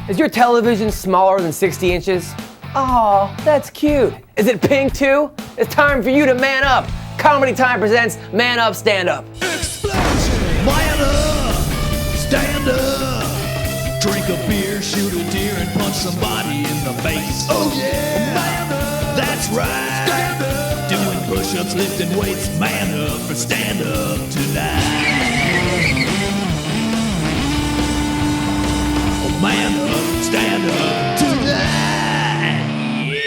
Is your television smaller than 60 inches? Aw, that's cute. Is it pink too? It's time for you to man up. Comedy Time presents Man Up, Stand Up. Explosion! Man up! Stand up! Drink a beer, shoot a deer, and punch somebody in the face. Oh yeah! Man up! That's right! Stand up! Doing push-ups, lifting weights, man up or stand up tonight. Oh, man up, stand up tonight. Yeah!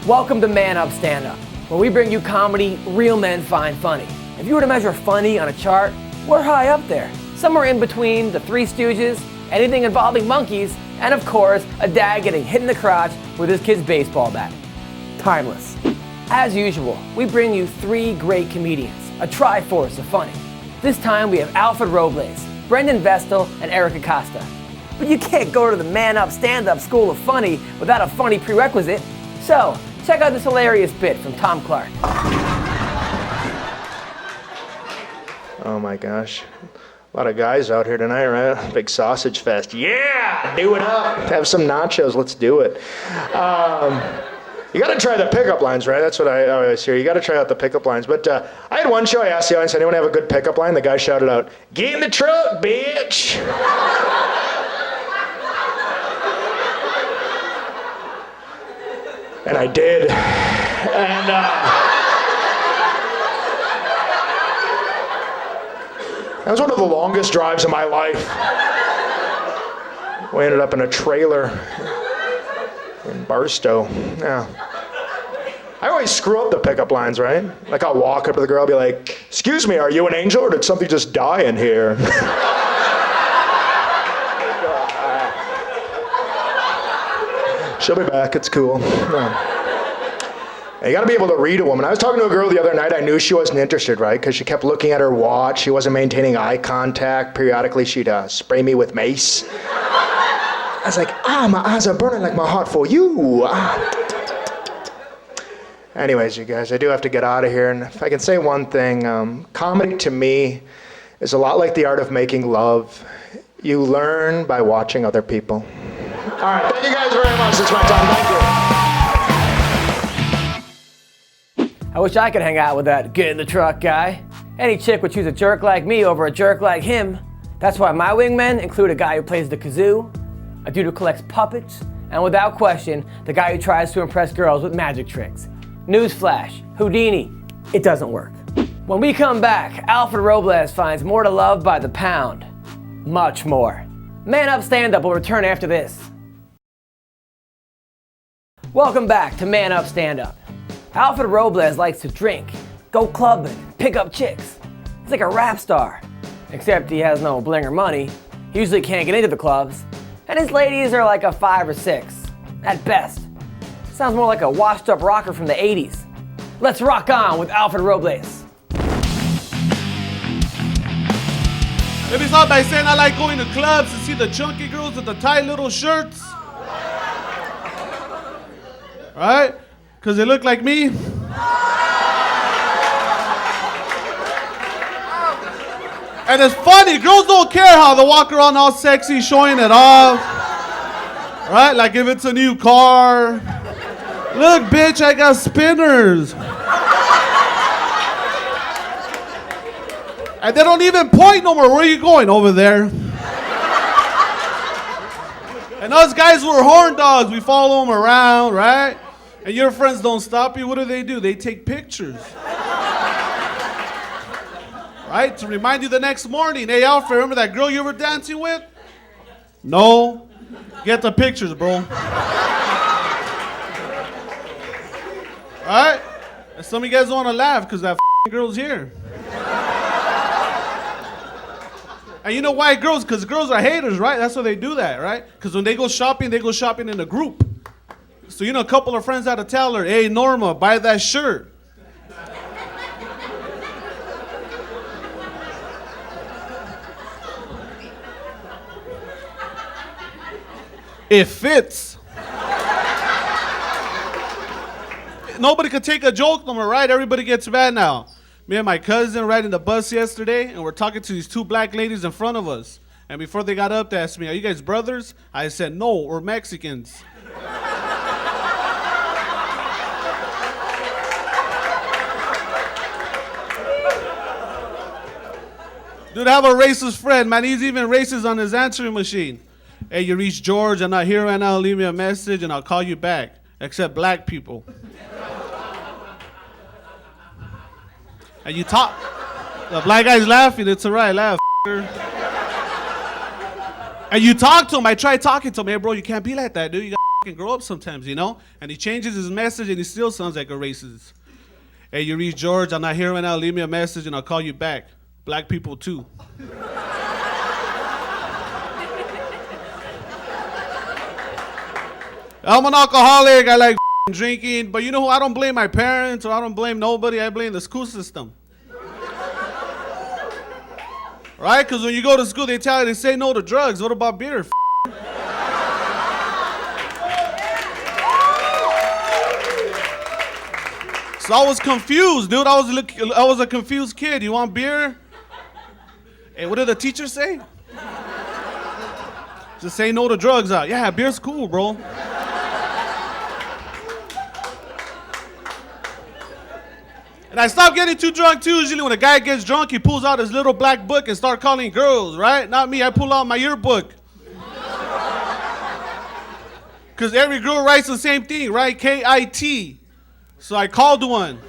Welcome to Man Up, Stand Up, where we bring you comedy real men find funny. If you were to measure funny on a chart, we're high up there. Somewhere in between the Three Stooges, anything involving monkeys, and of course, a dad getting hit in the crotch with his kid's baseball bat. Timeless. As usual, we bring you three great comedians, a triforce of funny. This time we have Alfred Robles, Brendan Vestal, and Eric Acosta. But you can't go to the Man Up Stand Up School of Funny without a funny prerequisite. So, check out this hilarious bit from Tom Clark. Oh my gosh. A lot of guys out here tonight, right? Big sausage fest. Yeah! Do it up! Have some nachos, let's do it. You gotta try the pickup lines, right? That's what I always hear. You gotta try out the pickup lines. But I had one show, I asked the audience, anyone have a good pickup line? The guy shouted out, "Get in the truck, bitch!" And I did. And that was one of the longest drives of my life. We ended up in a trailer in Barstow. Yeah. I always screw up the pickup lines, right? Like I'll walk up to the girl, I'll be like, "Excuse me, are you an angel or did something just die in here?" She'll be back, it's cool. Yeah. You gotta be able to read a woman. I was talking to a girl the other night, I knew she wasn't interested, right? Because she kept looking at her watch, she wasn't maintaining eye contact. Periodically she'd spray me with mace. I was like, my eyes are burning like my heart for you. Anyways, you guys, I do have to get out of here. And if I can say one thing, comedy to me is a lot like the art of making love. You learn by watching other people. All right, thank you guys very much. It's my time. Thank you. I wish I could hang out with that get in the truck guy. Any chick would choose a jerk like me over a jerk like him. That's why my wingmen include a guy who plays the kazoo, a dude who collects puppets, and without question, the guy who tries to impress girls with magic tricks. Newsflash, Houdini, it doesn't work. When we come back, Alfred Robles finds more to love by the pound. Much more. Man Up Stand Up will return after this. Welcome back to Man Up Stand Up. Alfred Robles likes to drink, go clubbing, pick up chicks. He's like a rap star, except he has no bling or money. He usually can't get into the clubs, and his ladies are like a 5 or 6, at best. Sounds more like a washed up rocker from the 80s. Let's rock on with Alfred Robles. Let me start by saying I like going to clubs to see the chunky girls with the tight little shirts. Right? Because they look like me. And it's funny, girls don't care how they walk around all sexy, showing it off. Right? Like if it's a new car. Look, bitch, I got spinners. And they don't even point no more. Where are you going? Over there. And us guys, we're horn dogs. We follow them around, right? And your friends don't stop you. What do? They take pictures. Right? To remind you the next morning. Hey, Alfred, remember that girl you were dancing with? No. Get the pictures, bro. Right? And some of you guys don't want to laugh because that girl's here. And you know why girls? Because girls are haters, right? That's why they do that, right? Because when they go shopping in a group. So, a couple of friends had to tell her, "Hey, Norma, buy that shirt." It fits. Nobody could take a joke no more, right? Everybody gets mad now. Me and my cousin riding the bus yesterday, and we're talking to these two black ladies in front of us. And before they got up, they asked me, are you guys brothers? I said, no, we're Mexicans. Dude, I have a racist friend, man. He's even racist on his answering machine. Hey, you reached George. I'm not here right now. Leave me a message, and I'll call you back. Except black people. And you talk. The black guy's laughing. It's all right. Laugh, And you talk to him. I tried talking to him. Hey, bro, you can't be like that, dude. You gotta grow up sometimes, you know? And he changes his message, and he still sounds like a racist. Hey, you reached George. I'm not here right now. Leave me a message, and I'll call you back. Black people, too. I'm an alcoholic. I like drinking. But you know who? I don't blame my parents or I don't blame nobody. I blame the school system. Right? Because when you go to school, they tell you to say no to drugs. What about beer? So I was confused, dude. I was a confused kid. You want beer? Hey, what did the teacher say? Just say no to drugs out. Yeah, beer's cool, bro. And I stopped getting too drunk too. Usually when a guy gets drunk, he pulls out his little black book and start calling girls, right? Not me, I pull out my yearbook. Because every girl writes the same thing, right? K-I-T. So I called one.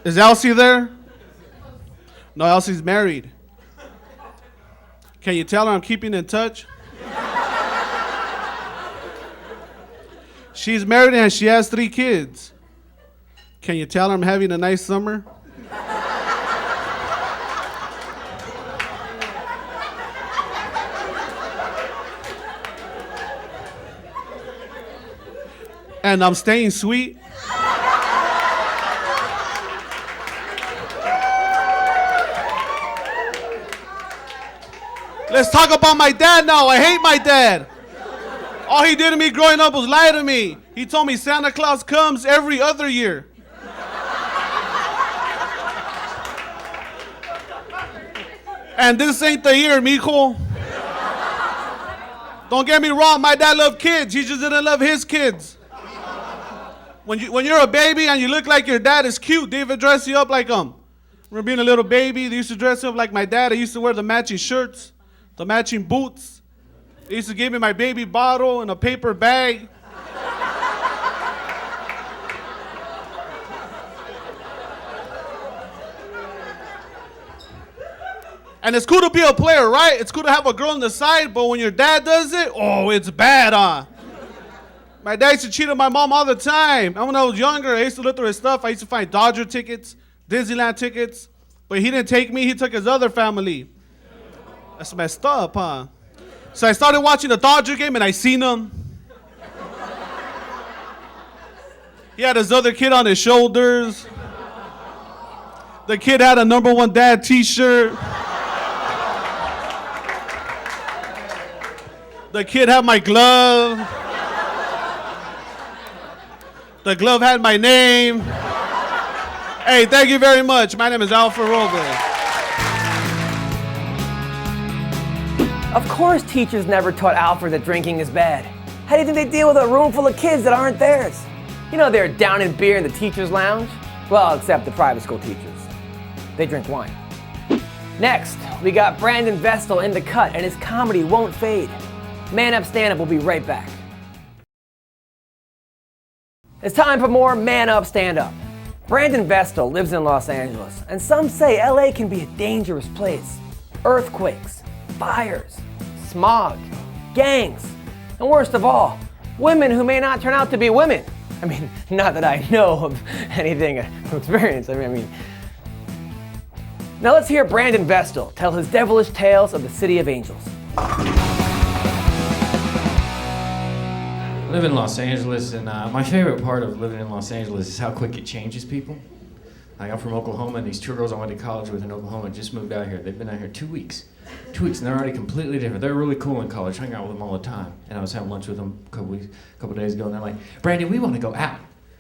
Is Elsie there? No, Elsie's married. Can you tell her I'm keeping in touch? She's married and she has 3 kids. Can you tell her I'm having a nice summer? And I'm staying sweet. Let's talk about my dad now. I hate my dad. All he did to me growing up was lie to me. He told me Santa Claus comes every other year. And this ain't the year, mijo. Don't get me wrong, my dad loved kids. He just didn't love his kids. When you're a baby and you look like your dad is cute, they even dress you up like Remember being a little baby, they used to dress you up like my dad. I used to wear the matching shirts, the matching boots. They used to give me my baby bottle in a paper bag. And it's cool to be a player, right? It's cool to have a girl on the side, but when your dad does it, oh, it's bad, huh? My dad used to cheat on my mom all the time. And when I was younger, I used to look through his stuff. I used to find Dodger tickets, Disneyland tickets. But he didn't take me, he took his other family. That's messed up, huh? So I started watching the Dodger game and I seen him. He had his other kid on his shoulders. The kid had a #1 dad t-shirt. The kid had my glove. The glove had my name. Hey, thank you very much. My name is Alfred Robles. Of course teachers never taught Alfred that drinking is bad. How do you think they deal with a room full of kids that aren't theirs? You know they're down in beer in the teacher's lounge? Well, except the private school teachers. They drink wine. Next, we got Brandon Vestal in the cut and his comedy won't fade. Man Up Stand Up will be right back. It's time for more Man Up Stand Up. Brandon Vestal lives in Los Angeles, and some say LA can be a dangerous place. Earthquakes, fires, smog, gangs, and worst of all, women who may not turn out to be women. I mean, not that I know of anything from experience. I mean. Now let's hear Brandon Vestal tell his devilish tales of the City of Angels. I live in Los Angeles, and my favorite part of living in Los Angeles is how quick it changes people. Like, I'm from Oklahoma, and these 2 girls I went to college with in Oklahoma just moved out here. They've been out here 2 weeks. 2 weeks, and they're already completely different. They're really cool in college. Hang out with them all the time. And I was having lunch with them a couple days ago, and they're like, Brandon, we want to go out.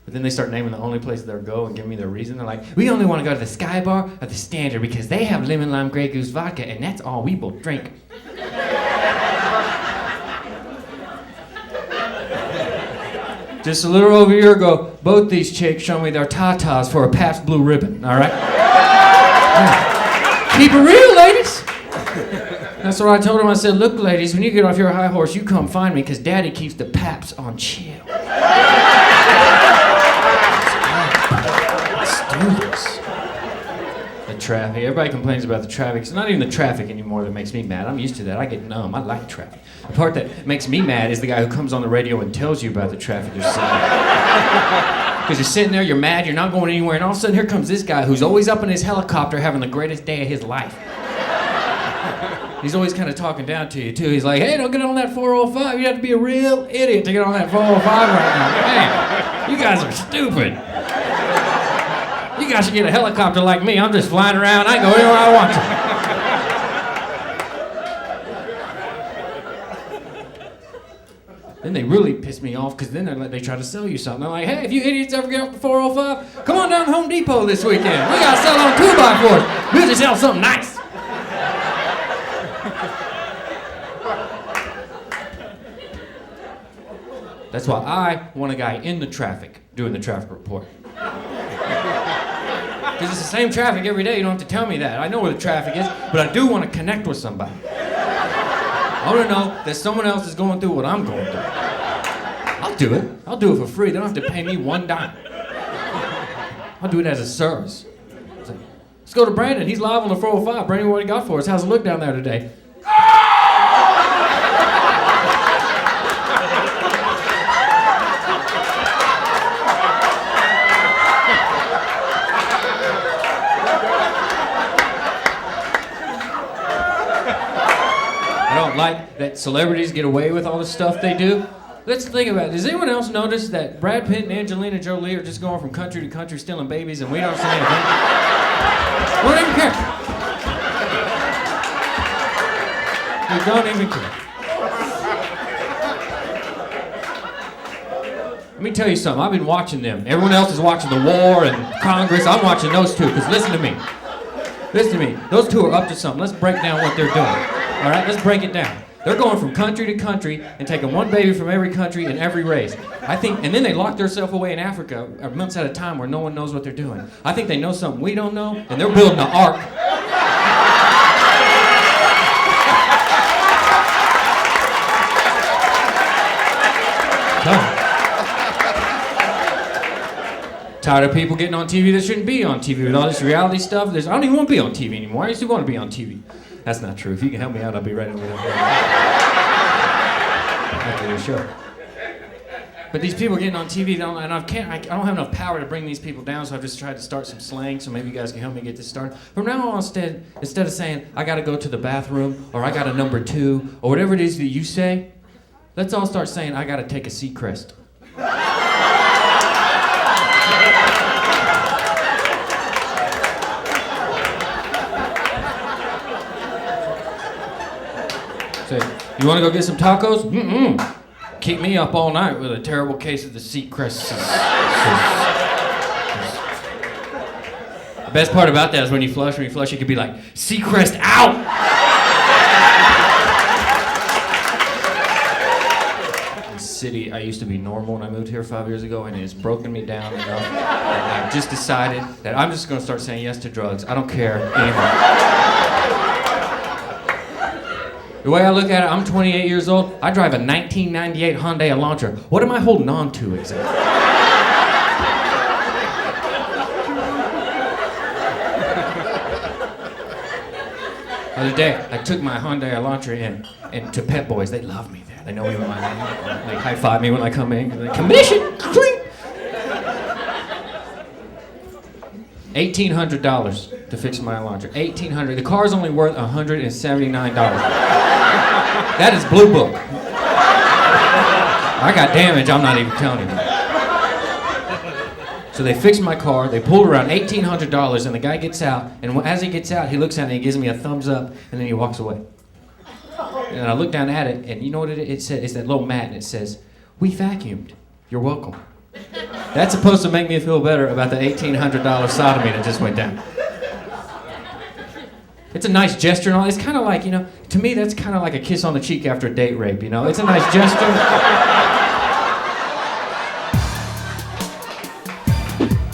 But then they start naming the only places they'll go and giving me their reason. They're like, we only want to go to the Sky Bar or the Standard because they have lemon lime Grey Goose vodka and that's all we will drink. Just a little over a year ago, both these chicks showed me their tatas for a Pabst Blue Ribbon, all right? Yeah. Keep it real, ladies. That's what I told them. I said, look, ladies, when you get off your high horse, you come find me because Daddy keeps the Pabst on chill. Let's do this. The traffic. Everybody complains about the traffic. It's not even the traffic anymore that makes me mad. I'm used to that. I get numb. I like traffic. The part that makes me mad is the guy who comes on the radio and tells you about the traffic you're sitting in. Because you're sitting there, you're mad, you're not going anywhere, and all of a sudden here comes this guy who's always up in his helicopter having the greatest day of his life. He's always kind of talking down to you, too. He's like, hey, don't get on that 405. You have to be a real idiot to get on that 405 right now. Man, you guys are stupid. You guys should get a helicopter like me. I'm just flying around. I can go anywhere I want to. Then they really piss me off because then they try to sell you something. They're like, hey, if you idiots ever get off the 405, come on down to Home Depot this weekend. We got to sell on 2x4s. We'll just sell something nice. That's why I want a guy in the traffic doing the traffic report. Because it's the same traffic every day. You don't have to tell me that. I know where the traffic is, but I do want to connect with somebody. I want to know that someone else is going through what I'm going through. I'll do it. I'll do it for free. They don't have to pay me one dime. I'll do it as a service. Like, let's go to Brandon. He's live on the 405. Brandon, what he got for us? How's it look down there today? Like that celebrities get away with all the stuff they do. Let's think about it. Does anyone else notice that Brad Pitt and Angelina Jolie are just going from country to country stealing babies and we don't say anything? We don't even care. We don't even care. Let me tell you something. I've been watching them. Everyone else is watching the war and Congress. I'm watching those two because listen to me. Listen to me. Those two are up to something. Let's break down what they're doing. All right, let's break it down. They're going from country to country and taking one baby from every country in every race. I think, and then they lock themselves away in Africa months at a time where no one knows what they're doing. I think they know something we don't know, and they're building an ark. Tired of people getting on TV that shouldn't be on TV with all this reality stuff. I don't even want to be on TV anymore. I used to want to be on TV. That's not true. If you can help me out, I'll be ready to do after the show. But these people getting on TV, and I don't have enough power to bring these people down, so I've just tried to start some slang, so maybe you guys can help me get this started. From now on, instead of saying, I gotta go to the bathroom, or I got a number 2, or whatever it is that you say, let's all start saying, I gotta take a Seacrest. You want to go get some tacos? Mm-mm. Keep me up all night with a terrible case of the Seacrest. The best part about that is when you flush, you could be like, Seacrest out! This city, I used to be normal when I moved here 5 years ago, and it's broken me down enough that I've just decided that I'm just going to start saying yes to drugs. I don't care anymore. The way I look at it, I'm 28 years old. I drive a 1998 Hyundai Elantra. What am I holding on to exactly? The other day, I took my Hyundai Elantra in and to Pet Boys. They love me there. They know me by my name. They high-five me when I come in. They're like, commission! $1,800 to fix my Elantra. $1,800. The car's only worth $179. That is Blue Book. I got damage I'm not even telling you. So they fixed my car, they pulled around $1,800, and the guy gets out, and as he gets out, he looks at me, he gives me a thumbs up, and then he walks away. And I look down at it, and you know what it says? It's that little mat, and it says, we vacuumed. You're welcome. That's supposed to make me feel better about the $1,800 sodomy that just went down. It's a nice gesture and all. It's kind of like, to me that's kind of like a kiss on the cheek after a date rape, It's a nice gesture.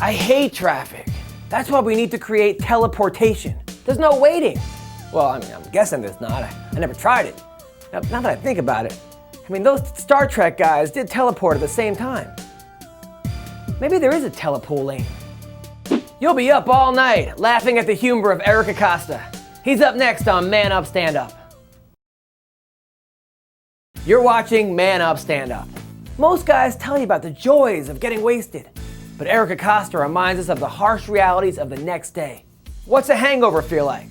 I hate traffic. That's why we need to create teleportation. There's no waiting. Well, I'm guessing there's not. I never tried it. Now that I think about it, those Star Trek guys did teleport at the same time. Maybe there is a telepool lane. You'll be up all night laughing at the humor of Eric Acosta. He's up next on Man Up, Stand Up. You're watching Man Up, Stand Up. Most guys tell you about the joys of getting wasted, but Eric Acosta reminds us of the harsh realities of the next day. What's a hangover feel like?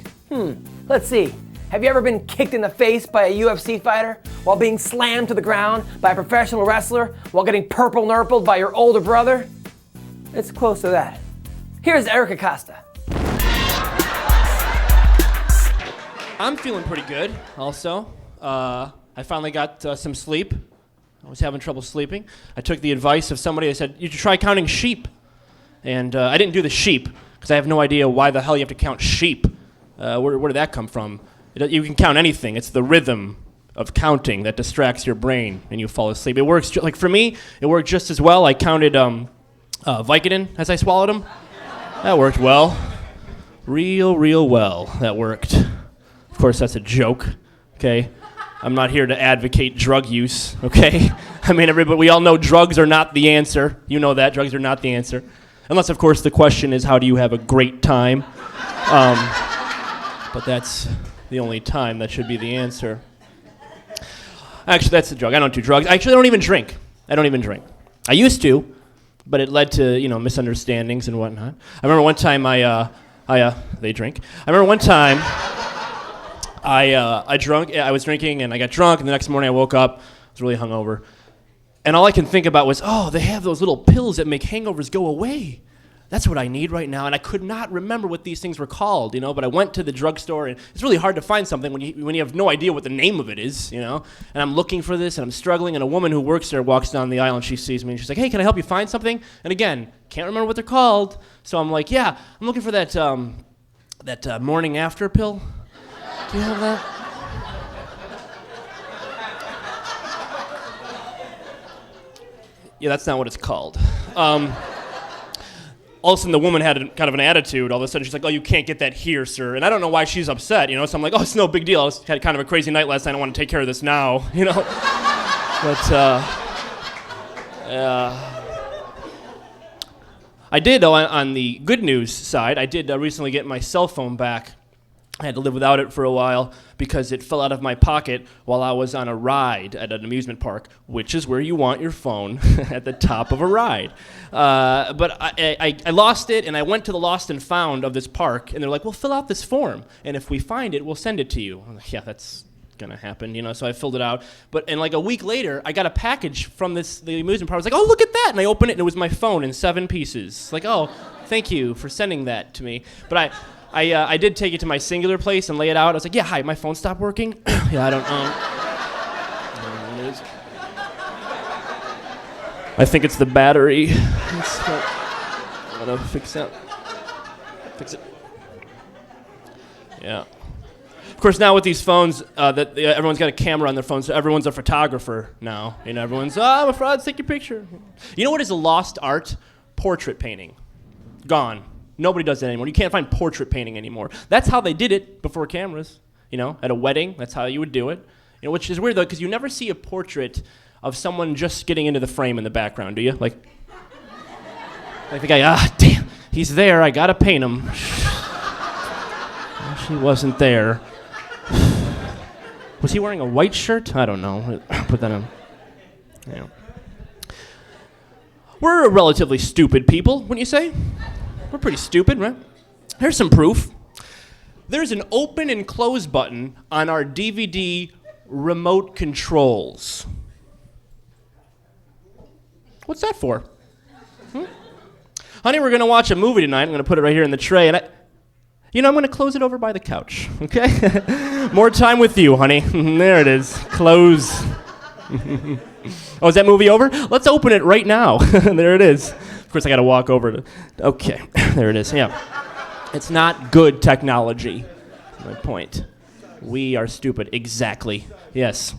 Let's see. Have you ever been kicked in the face by a UFC fighter while being slammed to the ground by a professional wrestler while getting purple nurpled by your older brother? It's close to that. Here's Eric Acosta. I'm feeling pretty good also. I finally got some sleep. I was having trouble sleeping. I took the advice of somebody that said, you should try counting sheep. And I didn't do the sheep because I have no idea why the hell you have to count sheep. Where did that come from? You can count anything. It's the rhythm of counting that distracts your brain and you fall asleep. It works, like for me, it worked just as well. I counted Vicodin as I swallowed them. That worked well. Real well, that worked. Of course, that's a joke, okay? I'm not here to advocate drug use, okay? Everybody, we all know drugs are not the answer. You know that, drugs are not the answer. Unless, of course, the question is, how do you have a great time? But that's the only time that should be the answer. Actually, that's a joke. I don't do drugs. Actually, I don't even drink. I used to, but it led to, misunderstandings and whatnot. I remember one time they drink. I remember one time I was drinking and I got drunk, and the next morning I woke up, I was really hungover. And all I can think about was, they have those little pills that make hangovers go away. That's what I need right now. And I could not remember what these things were called, but I went to the drugstore, and it's really hard to find something when you have no idea what the name of it is, And I'm looking for this, and I'm struggling, and a woman who works there walks down the aisle, and she sees me, and she's like, hey, can I help you find something? And again, can't remember what they're called. So I'm like, yeah, I'm looking for that morning after pill. Do you have that? Yeah, that's not what it's called. All of a sudden, the woman had kind of an attitude. All of a sudden, she's like, oh, you can't get that here, sir. And I don't know why she's upset, So I'm like, oh, it's no big deal. I had kind of a crazy night last night. I want to take care of this now, But, I did, though, on the good news side, I did recently get my cell phone back. I had to live without it for a while because it fell out of my pocket while I was on a ride at an amusement park, which is where you want your phone, at the top of a ride. But I lost it, and I went to the lost and found of this park, and they're like, well, fill out this form, and if we find it, we'll send it to you. I'm like, yeah, that's going to happen, so I filled it out. And like a week later, I got a package from the amusement park. I was like, oh, look at that, and I opened it, and it was my phone in 7 pieces. Like, oh, thank you for sending that to me. But I did take it to my singular place and lay it out. I was like, yeah, hi, my phone stopped working. Yeah, I don't know. I think it's the battery. I'm gonna fix it. Yeah. Of course, now with these phones, everyone's got a camera on their phone, so everyone's a photographer now. Everyone's, I'm a fraud, take your picture. You know what is a lost art? Portrait painting. Gone. Nobody does that anymore. You can't find portrait painting anymore. That's how they did it before cameras. At a wedding, that's how you would do it. Which is weird, though, because you never see a portrait of someone just getting into the frame in the background, do you? Like the guy, damn, he's there, I gotta paint him. She wasn't there. Was he wearing a white shirt? I don't know. Put that on. Yeah. We're a relatively stupid people, wouldn't you say? We're pretty stupid, right? Here's some proof. There's an open and close button on our DVD remote controls. What's that for? Honey, we're going to watch a movie tonight. I'm going to put it right here in the tray. And I'm going to close it over by the couch, okay? More time with you, honey. There it is. Close. Oh, is that movie over? Let's open it right now. There it is. Of course, I got to walk over to. Okay, there it is. Yeah, it's not good technology. My point. We are stupid. Exactly. Yes.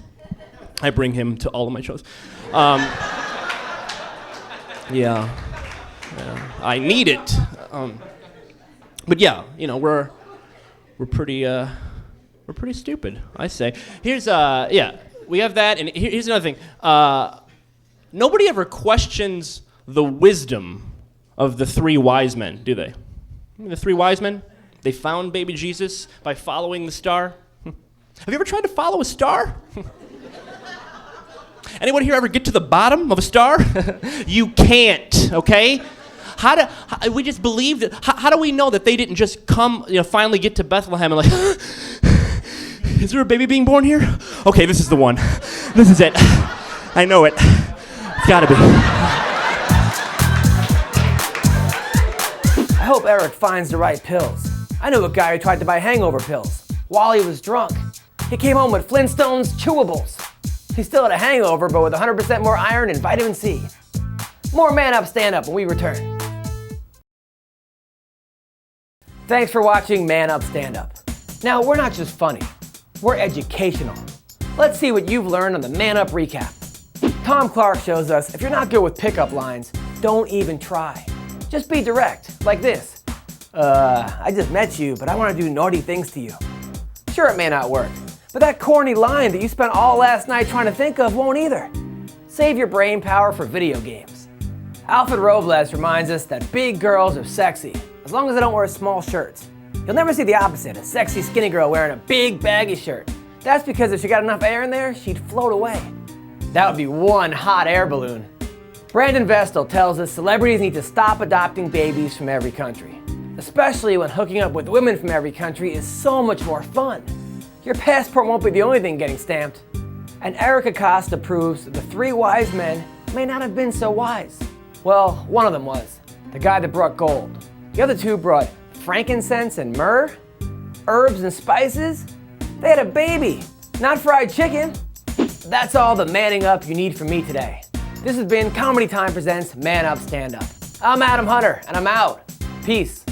I bring him to all of my shows. Yeah. I need it. But yeah, you know, we're pretty stupid, I say. Here's we have that, and here's another thing. Nobody ever questions the wisdom of the three wise men, do they? The three wise men, they found baby Jesus by following the star. Have you ever tried to follow a star? Anyone here ever get to the bottom of a star? You can't, okay? We just believe that. How do we know that they didn't just come, finally get to Bethlehem and like, is there a baby being born here? Okay, this is the one. This is it. I know it. It's gotta be. I hope Eric finds the right pills. I knew a guy who tried to buy hangover pills while he was drunk. He came home with Flintstones chewables. He still had a hangover, but with 100% more iron and vitamin C. More Man Up, Stand Up when we return. Thanks for watching Man Up, Stand Up. Now, we're not just funny, we're educational. Let's see what you've learned on the Man Up Recap. Tom Clark shows us if you're not good with pickup lines, don't even try. Just be direct, like this. I just met you, but I want to do naughty things to you. Sure, it may not work, but that corny line that you spent all last night trying to think of won't either. Save your brain power for video games. Alfred Robles reminds us that big girls are sexy, as long as they don't wear small shirts. You'll never see the opposite, a sexy skinny girl wearing a big baggy shirt. That's because if she got enough air in there, she'd float away. That would be one hot air balloon. Brandon Vestal tells us celebrities need to stop adopting babies from every country, especially when hooking up with women from every country is so much more fun. Your passport won't be the only thing getting stamped. And Eric Acosta proves that the three wise men may not have been so wise. Well, one of them was, the guy that brought gold. The other two brought frankincense and myrrh, herbs and spices. They had a baby, not fried chicken. That's all the manning up you need from me today. This has been Comedy Time Presents Man Up, Stand Up. I'm Adam Hunter, and I'm out. Peace.